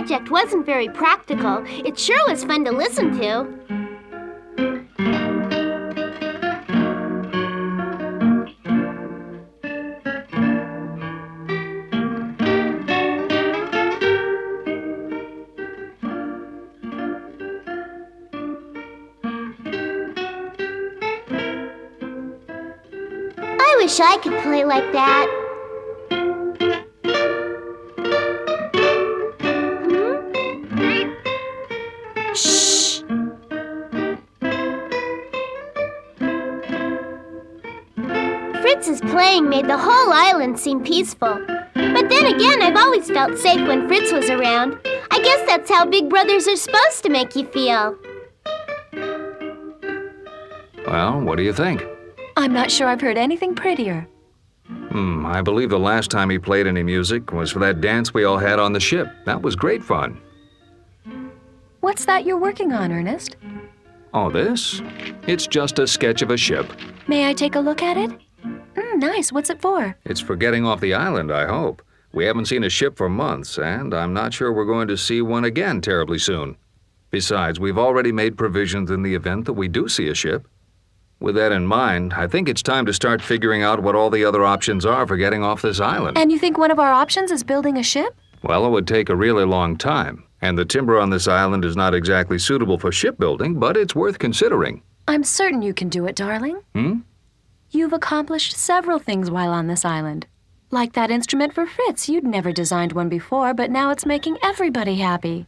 project wasn't very practical, it sure was fun to listen to. I wish I could play like that. Shh! Fritz's playing made the whole island seem peaceful. But then again, I've always felt safe when Fritz was around. I guess that's how big brothers are supposed to make you feel. Well, what do you think? I'm not sure I've heard anything prettier. I believe the last time he played any music was for that dance we all had on the ship. That was great fun. What's that you're working on, Ernest? Oh, this? It's just a sketch of a ship. May I take a look at it? Nice. What's it for? It's for getting off the island, I hope. We haven't seen a ship for months, and I'm not sure we're going to see one again terribly soon. Besides, we've already made provisions in the event that we do see a ship. With that in mind, I think it's time to start figuring out what all the other options are for getting off this island. And you think one of our options is building a ship? Well, it would take a really long time, and the timber on this island is not exactly suitable for shipbuilding, but it's worth considering. I'm certain you can do it, darling. You've accomplished several things while on this island. Like that instrument for Fritz. You'd never designed one before, but now it's making everybody happy.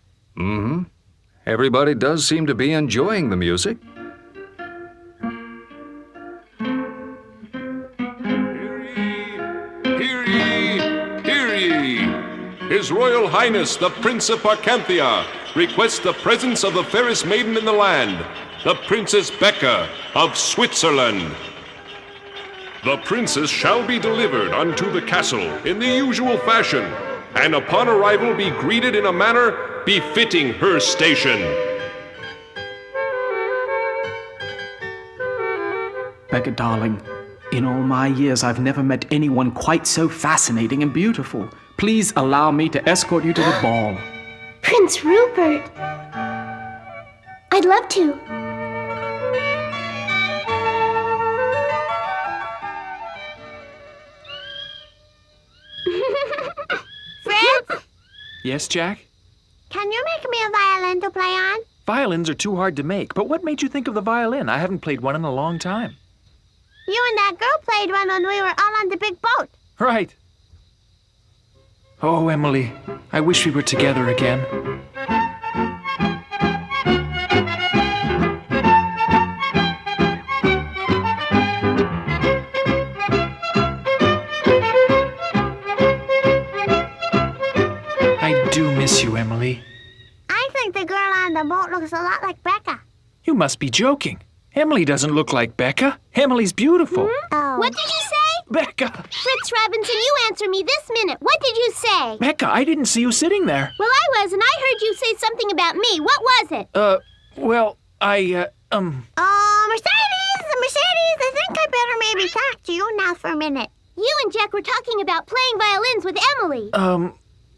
Everybody does seem to be enjoying the music. His Royal Highness, the Prince of Parcanthia, requests the presence of the fairest maiden in the land, the Princess Becca of Switzerland. The princess shall be delivered unto the castle in the usual fashion, and upon arrival be greeted in a manner befitting her station. Becca, darling, in all my years, I've never met anyone quite so fascinating and beautiful. Please allow me to escort you to the ball. Prince Rupert! I'd love to. Fritz? Yes, Jack? Can you make me a violin to play on? Violins are too hard to make, but what made you think of the violin? I haven't played one in a long time. You and that girl played one when we were all on the big boat. Right. Oh, Emily, I wish we were together again. I do miss you, Emily. I think the girl on the boat looks a lot like Becca. You must be joking. Emily doesn't look like Becca. Emily's beautiful. Oh. What did you say? Becca! Fritz Robinson, you answer me this minute. What did you say? Becca, I didn't see you sitting there. Well, I was, and I heard you say something about me. What was it? Well, Oh, Mercedes, I think I better maybe talk to you now for a minute. You and Jack were talking about playing violins with Emily.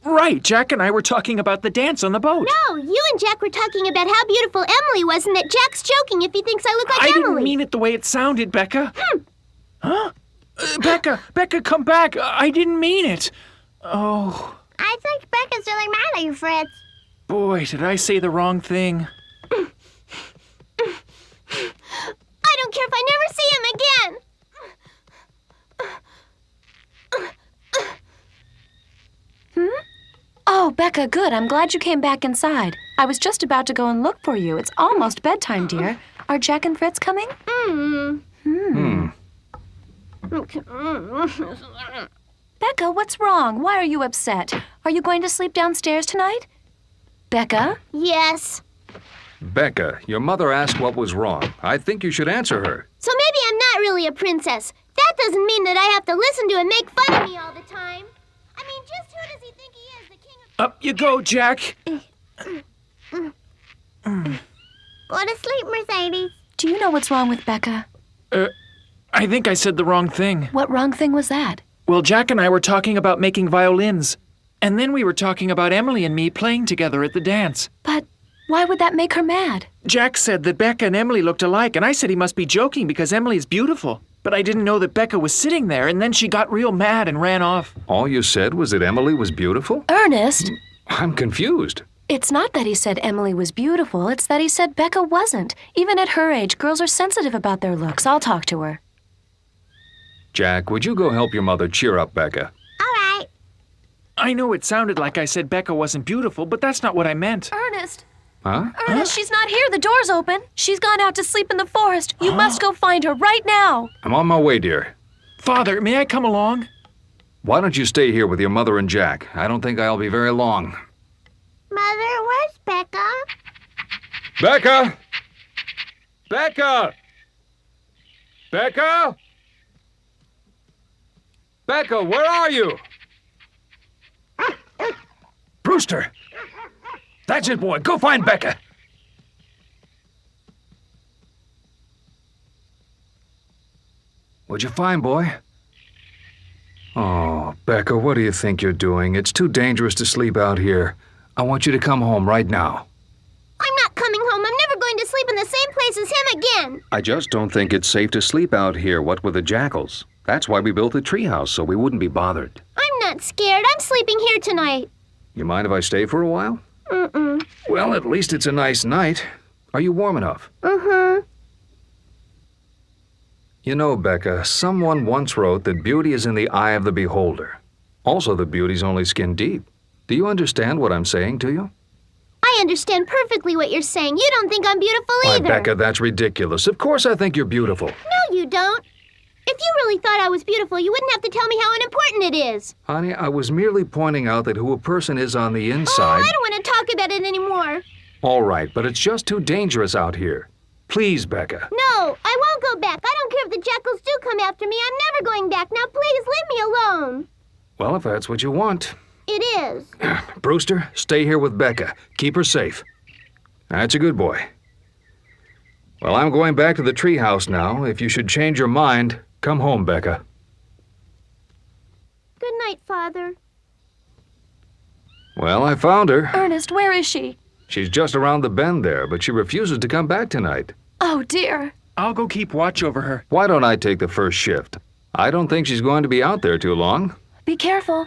Right. Jack and I were talking about the dance on the boat. No, you and Jack were talking about how beautiful Emily was and that Jack's joking if he thinks I look like I Emily. didn't mean it the way it sounded, Becca. Huh? Becca, come back. I didn't mean it. Oh. I think Becca's really mad at you, Fritz. Boy, did I say the wrong thing. I don't care if I never see him again. Oh, Becca, good. I'm glad you came back inside. I was just about to go and look for you. It's almost bedtime, dear. Are Jack and Fritz coming? Becca, what's wrong? Why are you upset? Are you going to sleep downstairs tonight? Becca? Yes. Becca, your mother asked what was wrong. I think you should answer her. So maybe I'm not really a princess. That doesn't mean that I have to listen to and make fun of me all the time. I mean, just who does he think he is, the king of... Up you go, Jack. Go to sleep, Mercedes. Do you know what's wrong with Becca? I think I said the wrong thing. What wrong thing was that? Well, Jack and I were talking about making violins. And then we were talking about Emily and me playing together at the dance. But why would that make her mad? Jack said that Becca and Emily looked alike, and I said he must be joking because Emily is beautiful. But I didn't know that Becca was sitting there, and then she got real mad and ran off. All you said was that Emily was beautiful? Ernest! I'm confused. It's not that he said Emily was beautiful, it's that he said Becca wasn't. Even at her age, girls are sensitive about their looks. I'll talk to her. Jack, would you go help your mother cheer up Becca? All right. I know it sounded like I said Becca wasn't beautiful, but that's not what I meant. Ernest! Huh? Ernest, she's not here. The door's open. She's gone out to sleep in the forest. You must go find her right now. I'm on my way, dear. Father, may I come along? Why don't you stay here with your mother and Jack? I don't think I'll be very long. Mother, where's Becca? Becca! Becca! Becca! Becca, where are you? Brewster! That's it, boy. Go find Becca. What'd you find, boy? Oh, Becca, what do you think you're doing? It's too dangerous to sleep out here. I want you to come home right now. I'm not coming home. I'm never going to sleep in the same place as him again. I just don't think it's safe to sleep out here, what with the jackals. That's why we built the treehouse, so we wouldn't be bothered. I'm not scared. I'm sleeping here tonight. You mind if I stay for a while? Mm-mm. Well, at least it's a nice night. Are you warm enough? Mm-hmm. You know, Becca, someone once wrote that beauty is in the eye of the beholder. Also, that beauty's only skin deep. Do you understand what I'm saying to you? I understand perfectly what you're saying. You don't think I'm beautiful Why, either. Becca, that's ridiculous. Of course I think you're beautiful. No, you don't. If you really thought I was beautiful, you wouldn't have to tell me how unimportant it is. Honey, I was merely pointing out that who a person is on the inside... Oh, I don't want to talk about it anymore. All right, but it's just too dangerous out here. Please, Becca. No, I won't go back. I don't care if the jackals do come after me. I'm never going back. Now, please, leave me alone. Well, if that's what you want. It is. Brewster, stay here with Becca. Keep her safe. That's a good boy. Well, I'm going back to the treehouse now. If you should change your mind, come home, Becca. Good night, Father. Well, I found her. Ernest, where is she? She's just around the bend there, but she refuses to come back tonight. Oh, dear. I'll go keep watch over her. Why don't I take the first shift? I don't think she's going to be out there too long. Be careful.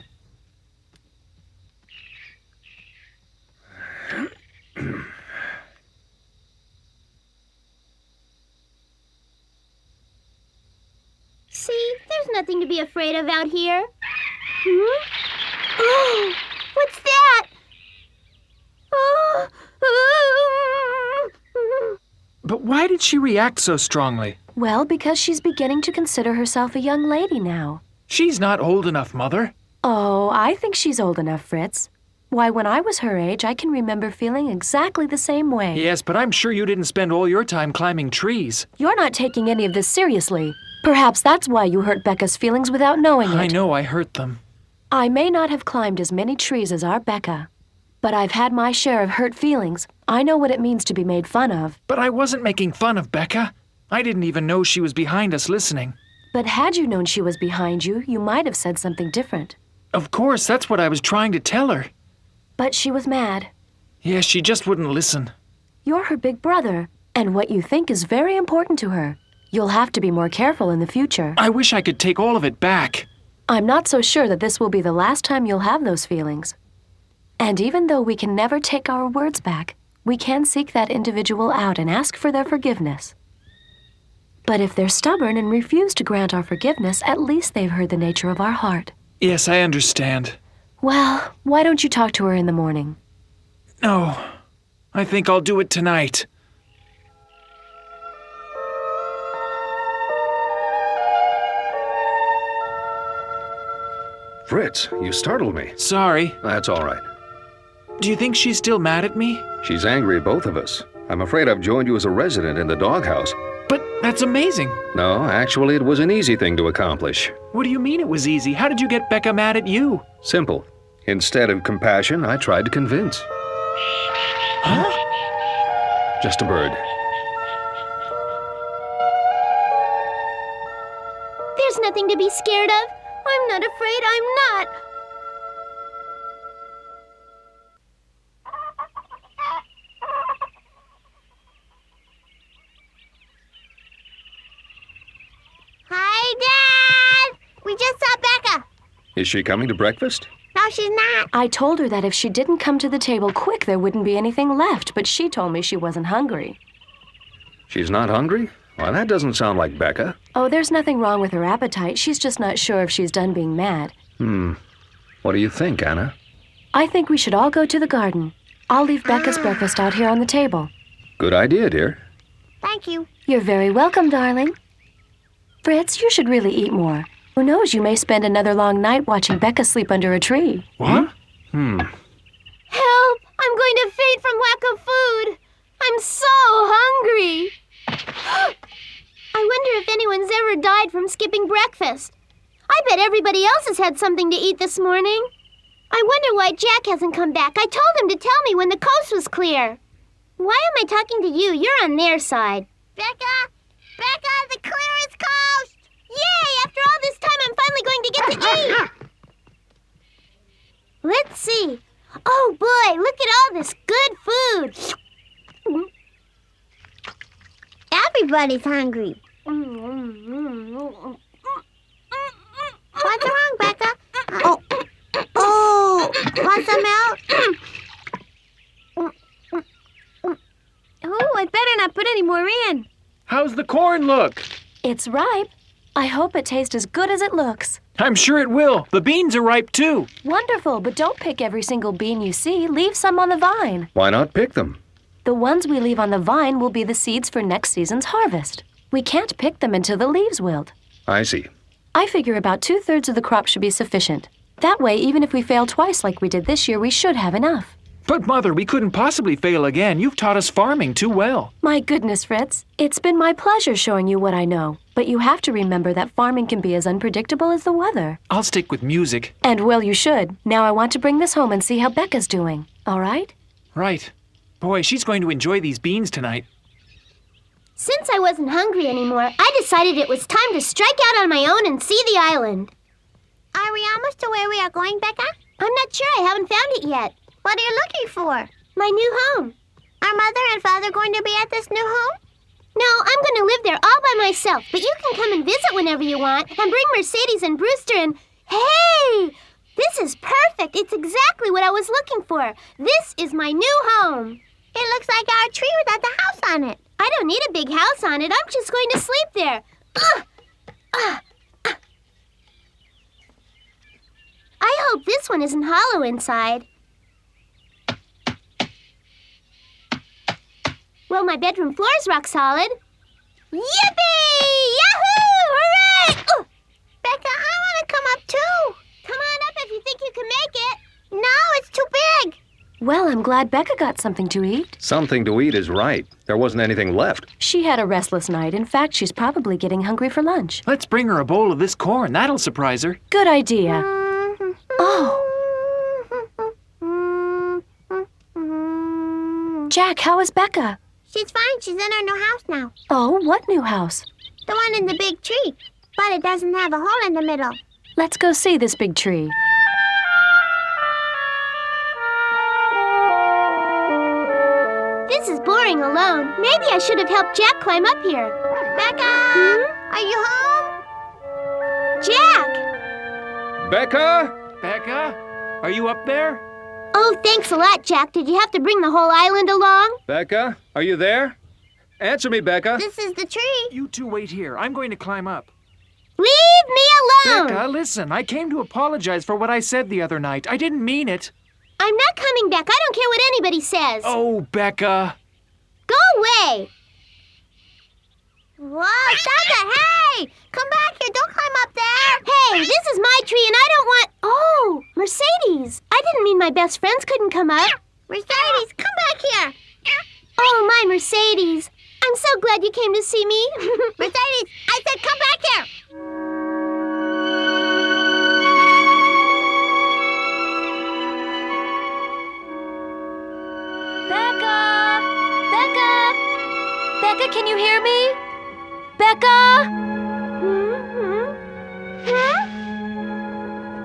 See, there's nothing to be afraid of out here. Hmm? Oh, what's that? Oh. But why did she react so strongly? Well, because she's beginning to consider herself a young lady now. She's not old enough, Mother. Oh, I think she's old enough, Fritz. Why, when I was her age, I can remember feeling exactly the same way. Yes, but I'm sure you didn't spend all your time climbing trees. You're not taking any of this seriously. Perhaps that's why you hurt Becca's feelings without knowing it. I know I hurt them. I may not have climbed as many trees as our Becca, but I've had my share of hurt feelings. I know what it means to be made fun of. But I wasn't making fun of Becca. I didn't even know she was behind us listening. But had you known she was behind you, you might have said something different. Of course, that's what I was trying to tell her. But she was mad. Yeah, she just wouldn't listen. You're her big brother, and what you think is very important to her. You'll have to be more careful in the future. I wish I could take all of it back. I'm not so sure that this will be the last time you'll have those feelings. And even though we can never take our words back, we can seek that individual out and ask for their forgiveness. But if they're stubborn and refuse to grant our forgiveness, at least they've heard the nature of our heart. Yes, I understand. Well, why don't you talk to her in the morning? No, I think I'll do it tonight. Fritz, you startled me. Sorry. That's all right. Do you think she's still mad at me? She's angry at both of us. I'm afraid I've joined you as a resident in the doghouse. But that's amazing. No, actually, it was an easy thing to accomplish. What do you mean it was easy? How did you get Becca mad at you? Simple. Instead of compassion, I tried to convince. Huh? Just a bird. There's nothing to be scared of. I'm not afraid. I'm not. Is she coming to breakfast? No, she's not. I told her that if she didn't come to the table quick, there wouldn't be anything left, but she told me she wasn't hungry. She's not hungry? Well, that doesn't sound like Becca. Oh, there's nothing wrong with her appetite. She's just not sure if she's done being mad. What do you think, Anna? I think we should all go to the garden. I'll leave Becca's breakfast out here on the table. Good idea, dear. Thank you. You're very welcome, darling. Fritz, you should really eat more. Who knows, you may spend another long night watching Becca sleep under a tree. What? Help! I'm going to faint from lack of food. I'm so hungry. I wonder if anyone's ever died from skipping breakfast. I bet everybody else has had something to eat this morning. I wonder why Jack hasn't come back. I told him to tell me when the coast was clear. Why am I talking to you? You're on their side. Becca! Becca, the clearest coast! Yay! After all this time, I'm finally going to get to eat. Let's see. Oh, boy, look at all this good food. Everybody's hungry. What's wrong, Becca? Oh, want some milk? Oh, I better not put any more in. How's the corn look? It's ripe. I hope it tastes as good as it looks. I'm sure it will. The beans are ripe too. Wonderful, but don't pick every single bean you see. Leave some on the vine. Why not pick them? The ones we leave on the vine will be the seeds for next season's harvest. We can't pick them until the leaves wilt. I see. I figure about 2/3 of the crop should be sufficient. That way, even if we fail twice like we did this year, we should have enough. But Mother, we couldn't possibly fail again. You've taught us farming too well. My goodness, Fritz. It's been my pleasure showing you what I know. But you have to remember that farming can be as unpredictable as the weather. I'll stick with music. And well, you should. Now I want to bring this home and see how Becca's doing. All right? Right. Boy, she's going to enjoy these beans tonight. Since I wasn't hungry anymore, I decided it was time to strike out on my own and see the island. Are we almost to where we are going, Becca? I'm not sure. I haven't found it yet. What are you looking for? My new home. Are Mother and Father going to be at this new home? No, I'm going to live there all by myself, but you can come and visit whenever you want and bring Mercedes and Brewster and... Hey! This is perfect. It's exactly what I was looking for. This is my new home. It looks like our tree without the house on it. I don't need a big house on it. I'm just going to sleep there. I hope this one isn't hollow inside. Well, my bedroom floor is rock solid. Yippee! Yahoo! Hooray! Becca, I want to come up too. Come on up if you think you can make it. No, it's too big. Well, I'm glad Becca got something to eat. Something to eat is right. There wasn't anything left. She had a restless night. In fact, she's probably getting hungry for lunch. Let's bring her a bowl of this corn. That'll surprise her. Good idea. Oh. Jack, how is Becca? She's fine. She's in her new house now. Oh, what new house? The one in the big tree. But it doesn't have a hole in the middle. Let's go see this big tree. This is boring alone. Maybe I should have helped Jack climb up here. Becca! Are you home? Jack! Becca? Becca, are you up there? Oh, thanks a lot, Jack. Did you have to bring the whole island along? Becca, are you there? Answer me, Becca. This is the tree. You two wait here. I'm going to climb up. Leave me alone! Becca, listen. I came to apologize for what I said the other night. I didn't mean it. I'm not coming back. I don't care what anybody says. Oh, Becca. Go away! Whoa, stop it. Hey! Come back here. Don't climb up there. Hey, this is my tree and I don't want... Oh, Mercedes. I didn't mean my best friends couldn't come up. Mercedes, come back here. Oh, my Mercedes. I'm so glad you came to see me. Mercedes, I said come back here. Becca! Becca! Becca, can you hear me? Becca!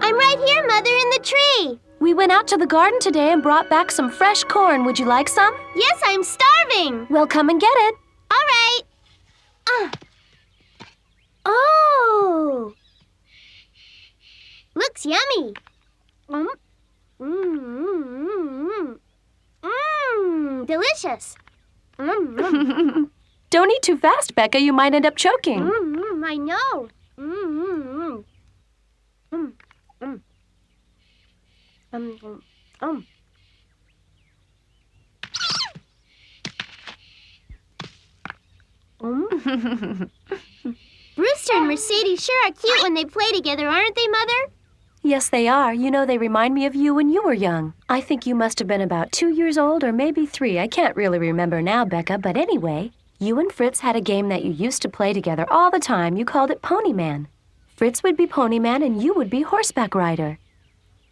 I'm right here, Mother, in the tree. We went out to the garden today and brought back some fresh corn. Would you like some? Yes, I'm starving. Well, come and get it. All right. Oh. Looks yummy. Delicious. Don't eat too fast, Becca. You might end up choking. I know. Brewster and Mercedes sure are cute when they play together, aren't they, Mother? Yes, they are. You know, they remind me of you when you were young. I think you must have been about 2 years old or maybe 3. I can't really remember now, Becca, but anyway, you and Fritz had a game that you used to play together all the time. You called it Ponyman. Fritz would be Ponyman and you would be horseback rider.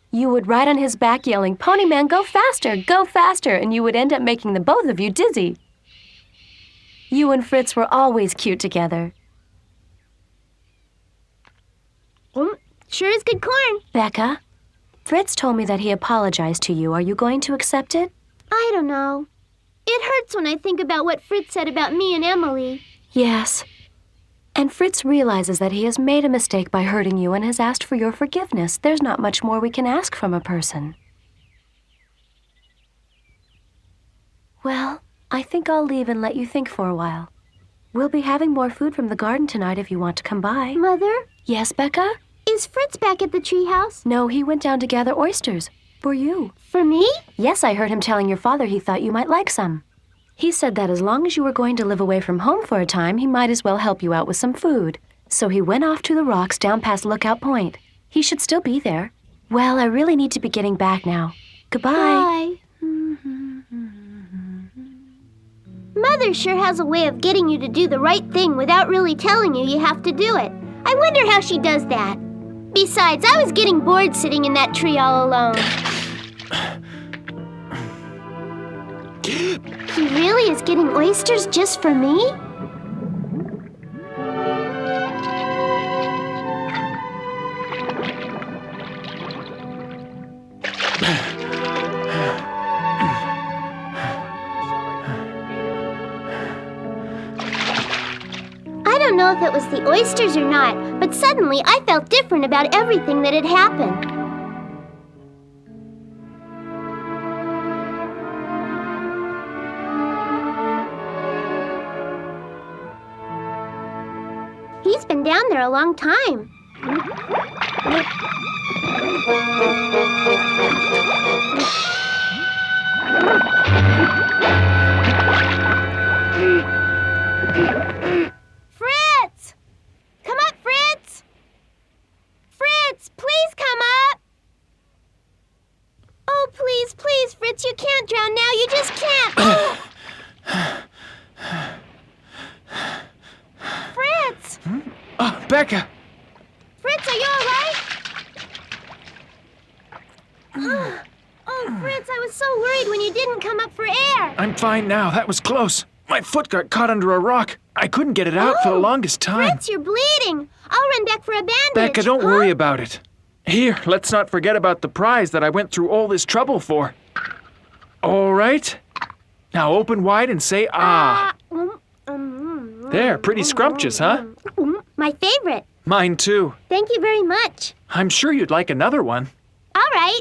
You would ride on his back yelling, "Ponyman, go faster," and you would end up making the both of you dizzy. You and Fritz were always cute together. Sure is good corn. Becca, Fritz told me that he apologized to you. Are you going to accept it? I don't know. It hurts when I think about what Fritz said about me and Emily. Yes. And Fritz realizes that he has made a mistake by hurting you and has asked for your forgiveness. There's not much more we can ask from a person. Well, I think I'll leave and let you think for a while. We'll be having more food from the garden tonight if you want to come by. Mother, Yes, Becca? is Fritz back at the treehouse? No, he went down to gather oysters. For you. For me? Yes, I heard him telling your father he thought you might like some. He said that as long as you were going to live away from home for a time, he might as well help you out with some food. So he went off to the rocks down past Lookout Point. He should still be there. Well, I really need to be getting back now. Goodbye. Bye. Mother sure has a way of getting you to do the right thing without really telling you have to do it. I wonder how she does that. Besides, I was getting bored sitting in that tree all alone. He really is getting oysters just for me? I don't know if it was the oysters or not, but suddenly I felt different about everything that had happened. He's been down there a long time. Fritz! Come up, Fritz! Fritz, please come up! Oh, please, please, Fritz, you can't drown now. You just can't. Fritz! Oh, Becca! Fritz, are you all right? Oh, Fritz, I was so worried when you didn't come up for air. I'm fine now. That was close. My foot got caught under a rock. I couldn't get it out for the longest time. Fritz, you're bleeding. I'll run back for a bandage. Becca, don't worry about it. Here, let's not forget about the prize that I went through all this trouble for. All right. Now open wide and say ah. There, pretty scrumptious, huh? My favorite. Mine too. Thank you very much. I'm sure you'd like another one. All right.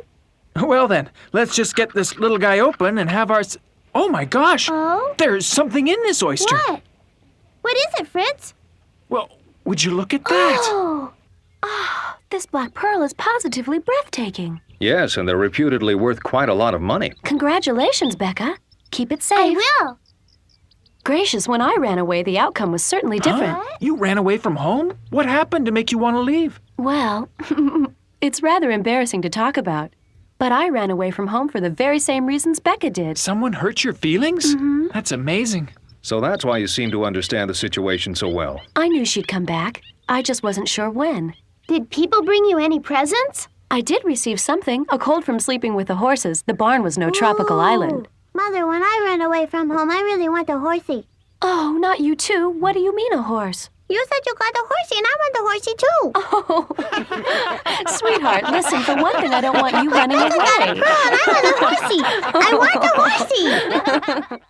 Well then, let's just get this little guy open and have our... Oh my gosh! Oh? There's something in this oyster. What? What is it, Fritz? Well, would you look at that? Oh. This black pearl is positively breathtaking. Yes, and they're reputedly worth quite a lot of money. Congratulations, Becca. Keep it safe. I will. Gracious, when I ran away, the outcome was certainly different. Huh? You ran away from home? What happened to make you want to leave? Well, it's rather embarrassing to talk about. But I ran away from home for the very same reasons Becca did. Someone hurt your feelings? Mm-hmm. That's amazing. So that's why you seem to understand the situation so well. I knew she'd come back. I just wasn't sure when. Did people bring you any presents? I did receive something, a cold from sleeping with the horses. The barn was no tropical island. Mother, when I ran away from home, I really want a horsey. Oh, not you too. What do you mean a horse? You said you got a horsey, and I want a horsey too. Oh, sweetheart, listen, for one thing, I don't want you running away. I want a horsey. I want a horsey.